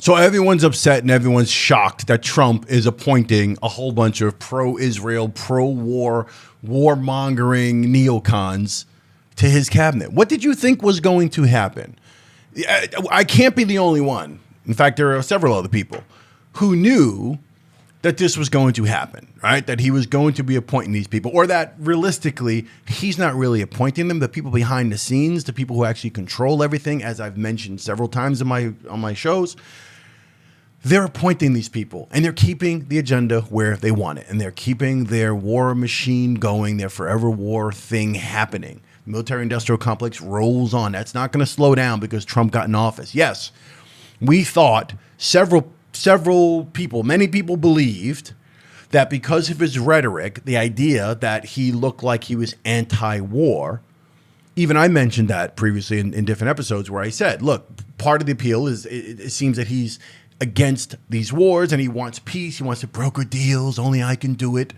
So everyone's upset and everyone's shocked that Trump is appointing a whole bunch of pro-Israel, pro-war, warmongering neocons to his cabinet. What did you think was going to happen? I can't be the only one. In fact, there are several other people who knew that this was going to happen, right? That he was going to be appointing these people, or that realistically, he's not really appointing them. The people behind the scenes, the people who actually control everything, as I've mentioned several times on my shows, they're appointing these people, and they're keeping the agenda where they want it, and they're keeping their war machine going, their forever war thing happening. The military-industrial complex rolls on. That's not going to slow down because Trump got in office. Yes, we thought many people believed that because of his rhetoric, the idea that he looked like he was anti-war, even I mentioned that previously in different episodes where I said, look, part of the appeal is it seems that he's against these wars and he wants peace. He wants to broker deals. Only I can do it.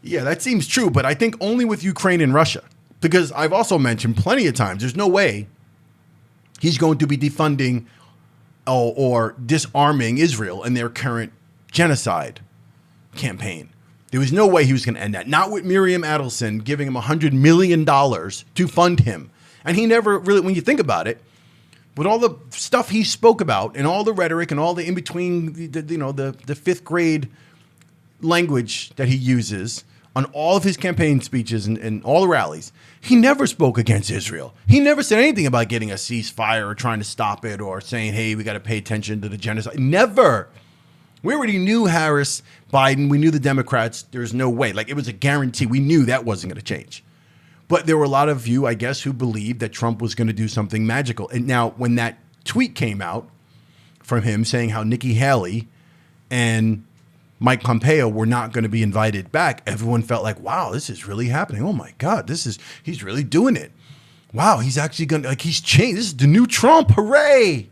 Yeah, that seems true, but I think only with Ukraine and Russia, because I've also mentioned plenty of times, there's no way he's going to be defunding or disarming Israel in their current genocide campaign. There was no way he was going to end that. Not with Miriam Adelson giving him $100 million to fund him. And he never really, when you think about it, with all the stuff he spoke about and all the rhetoric and all the in-between, the fifth grade language that he uses on all of his campaign speeches and all the rallies, he never spoke against Israel. He never said anything about getting a ceasefire or trying to stop it or saying, hey, we got to pay attention to the genocide. Never. We already knew Harris, Biden. We knew the Democrats. There's no way. Like, it was a guarantee. We knew that wasn't going to change. But there were a lot of you, I guess, who believed that Trump was going to do something magical. And now when that tweet came out from him saying how Nikki Haley and Mike Pompeo were not going to be invited back, everyone felt like, wow, this is really happening. Oh my God, he's really doing it. Wow, he's actually going to, like, he's changed. This is the new Trump. Hooray.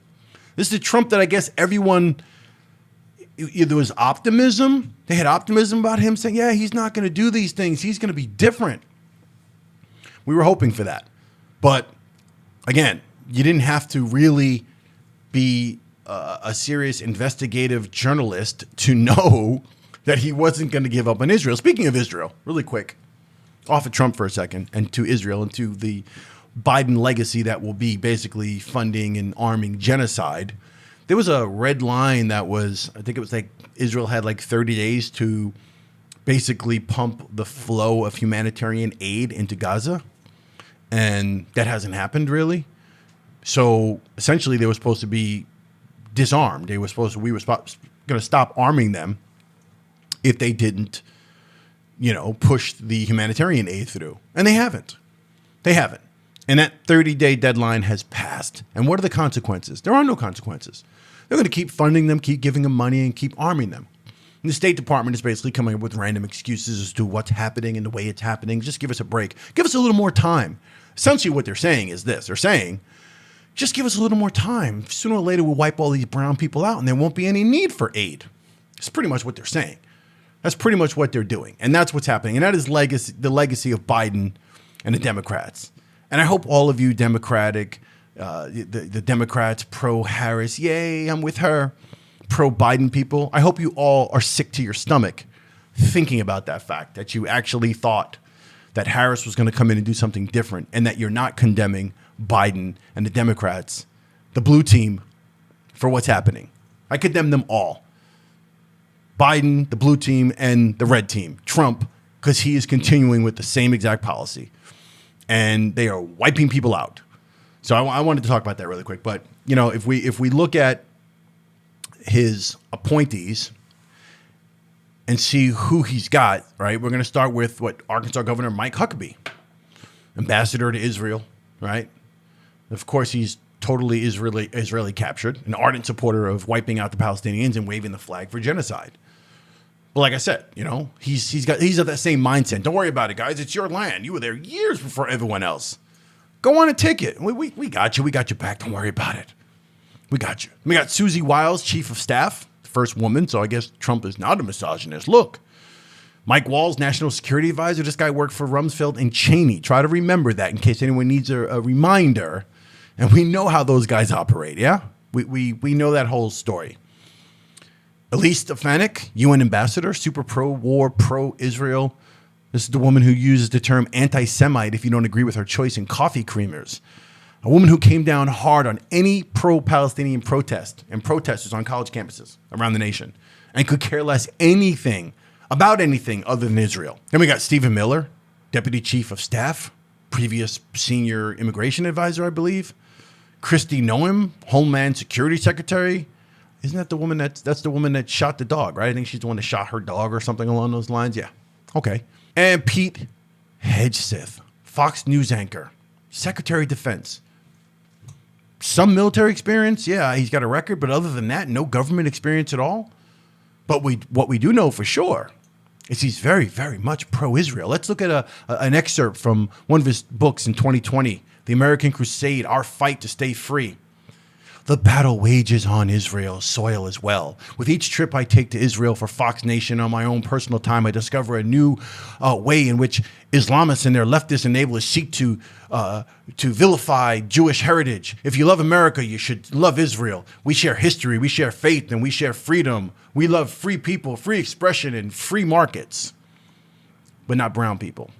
This is the Trump that I guess everyone, there was optimism. They had optimism about him saying, yeah, he's not going to do these things. He's going to be different. We were hoping for that. But again, you didn't have to really be a serious investigative journalist to know that he wasn't going to give up on Israel. Speaking of Israel, really quick, off of Trump for a second, and to Israel and to the Biden legacy that will be basically funding and arming genocide. There was a red line that was, I think it was like Israel had like 30 days to basically pump the flow of humanitarian aid into Gaza. And that hasn't happened really. So essentially they were supposed to be disarmed. We were going to stop arming them if they didn't, push the humanitarian aid through. And they haven't. And that 30-day deadline has passed. And what are the consequences? There are no consequences. They're going to keep funding them, keep giving them money, and keep arming them. And the State Department is basically coming up with random excuses as to what's happening and the way it's happening. Just give us a break. Give us a little more time. Essentially what they're saying is this. They're saying, just give us a little more time. Sooner or later, we'll wipe all these brown people out and there won't be any need for aid. That's pretty much what they're saying. That's pretty much what they're doing. And that's what's happening. And that is the legacy of Biden and the Democrats. And I hope all of you Democratic, the Democrats pro-Harris, yay, I'm with her, pro-Biden people, I hope you all are sick to your stomach thinking about that fact, that you actually thought that Harris was going to come in and do something different, and that you're not condemning Biden and the Democrats, the blue team, for what's happening. I condemn them all. Biden, the blue team, and the red team, Trump, because he is continuing with the same exact policy. And they are wiping people out. So I wanted to talk about that really quick. But, if we look at his appointees and see who he's got, right, we're going to start with Arkansas Governor Mike Huckabee, ambassador to Israel, right? Of course, he's totally Israeli captured, an ardent supporter of wiping out the Palestinians and waving the flag for genocide. But like I said, he's of that same mindset. Don't worry about it, guys. It's your land. You were there years before everyone else. Go on a ticket. We got you. We got your back. Don't worry about it. We got you. We got Susie Wiles, chief of staff, first woman. So I guess Trump is not a misogynist. Look, Mike Walls, national security advisor. This guy worked for Rumsfeld and Cheney. Try to remember that in case anyone needs a reminder. And we know how those guys operate, yeah? We know that whole story. Elise Stefanik, UN ambassador, super pro-war, pro-Israel. This is the woman who uses the term anti-Semite if you don't agree with her choice in coffee creamers. A woman who came down hard on any pro-Palestinian protest and protesters on college campuses around the nation and could care less about anything other than Israel. Then we got Stephen Miller, deputy chief of staff, previous senior immigration advisor, I believe. Kristi Noem, Homeland Security Secretary. Isn't that the woman that's the woman that shot the dog, right? I think she's the one that shot her dog or something along those lines. Yeah. Okay. And Pete Hegseth, Fox News anchor, Secretary of Defense. Some military experience. Yeah, he's got a record, but other than that, no government experience at all. But what we do know for sure is he's very, very much pro-Israel. Let's look at an excerpt from one of his books in 2020, The American Crusade, Our Fight to Stay Free. The battle wages on Israel's soil as well. With each trip I take to Israel for Fox Nation on my own personal time, I discover a new way in which Islamists and their leftist enablers seek to vilify Jewish heritage. If you love America, you should love Israel. We share history, we share faith, and we share freedom. We love free people, free expression, and free markets, but not brown people.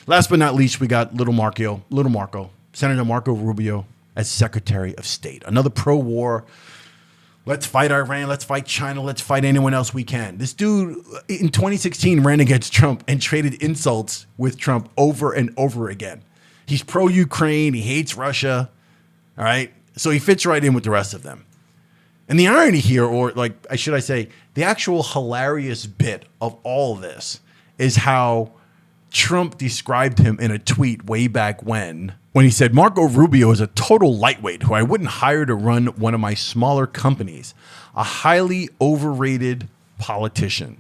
Last but not least, we got Little Marco, Senator Marco Rubio, as Secretary of State. Another pro-war, let's fight Iran, let's fight China, let's fight anyone else we can. This dude in 2016 ran against Trump and traded insults with Trump over and over again. He's pro-Ukraine, he hates Russia, all right? So he fits right in with the rest of them. And the irony here, or should I say, the actual hilarious bit of all of this is how Trump described him in a tweet way back when he said, Marco Rubio is a total lightweight who I wouldn't hire to run one of my smaller companies, a highly overrated politician.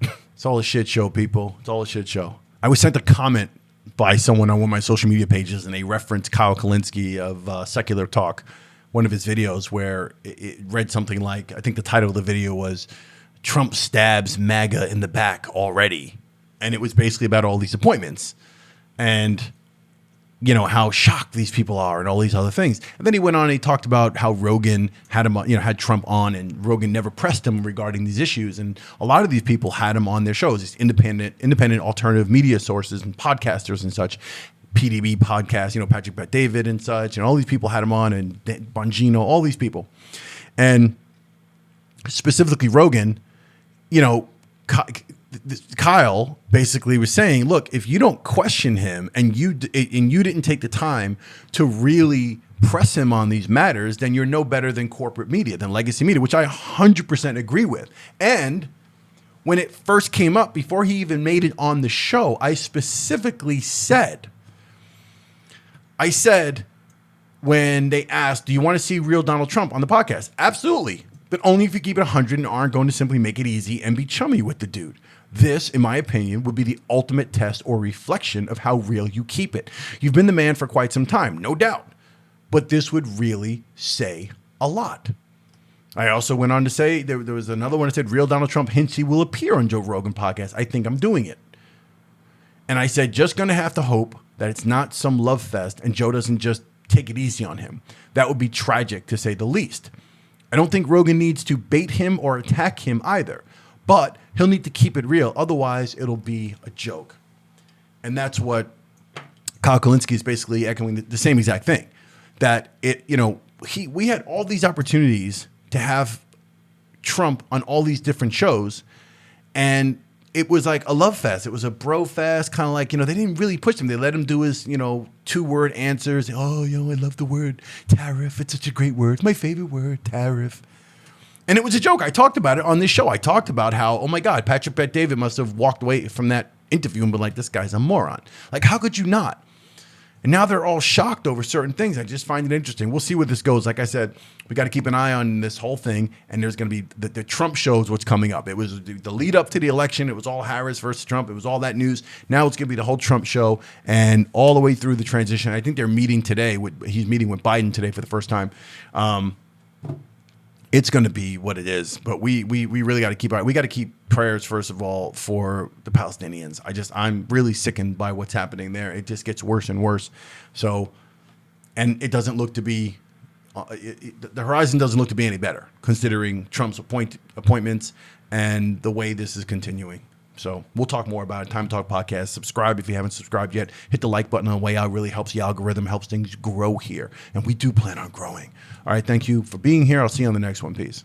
It's all a shit show, people. It's all a shit show. I was sent a comment by someone on one of my social media pages, and they referenced Kyle Kalinske of Secular Talk, one of his videos where it read something like, I think the title of the video was, Trump stabs MAGA in the back already. And it was basically about all these appointments and, you know, how shocked these people are and all these other things. And then he went on and he talked about how Rogan had him, had Trump on, and Rogan never pressed him regarding these issues. And a lot of these people had him on their shows, these independent alternative media sources and podcasters and such. PDB podcast, Patrick Bet David and such, and all these people had him on, and Bongino, all these people. And specifically Rogan, Kyle basically was saying, look, if you don't question him and you didn't take the time to really press him on these matters, then you're no better than corporate media, than legacy media, which I 100% agree with. And when it first came up, before he even made it on the show, I specifically said, when they asked, do you want to see real Donald Trump on the podcast? Absolutely. But only if you keep it 100 and aren't going to simply make it easy and be chummy with the dude. This, in my opinion, would be the ultimate test or reflection of how real you keep it. You've been the man for quite some time, no doubt. But this would really say a lot. I also went on to say, there was another one that said, real Donald Trump hints he will appear on Joe Rogan podcast. I think I'm doing it. And I said, just going to have to hope that it's not some love fest and Joe doesn't just take it easy on him. That would be tragic, to say the least. I don't think Rogan needs to bait him or attack him either, but he'll need to keep it real. Otherwise, it'll be a joke. And that's what Kyle Kalinske is basically echoing the same exact thing. That we had all these opportunities to have Trump on all these different shows, and it was like a love fest. It was a bro fest, kind of like, they didn't really push him. They let him do his, 2-word answers. Oh, I love the word tariff. It's such a great word. It's my favorite word, tariff. And it was a joke. I talked about it on this show. I talked about how, oh my God, Patrick Bet David must have walked away from that interview and been like, this guy's a moron. Like, how could you not? And now they're all shocked over certain things. I just find it interesting. We'll see where this goes. Like I said, we got to keep an eye on this whole thing. And there's going to be the Trump shows what's coming up. It was the lead up to the election. It was all Harris versus Trump. It was all that news. Now it's going to be the whole Trump show and all the way through the transition. I think they're meeting today. He's meeting with Biden today for the first time. It's going to be what it is, but we really got to keep we got to keep prayers, first of all, for the Palestinians. I'm really sickened by what's happening there. It just gets worse and worse. So, and it doesn't look to be the horizon doesn't look to be any better, considering Trump's appointments and the way this is continuing. So we'll talk more about it. Time Talk Podcast. Subscribe if you haven't subscribed yet. Hit the like button on the way out. It really helps the algorithm, helps things grow here. And we do plan on growing. All right, thank you for being here. I'll see you on the next one. Peace.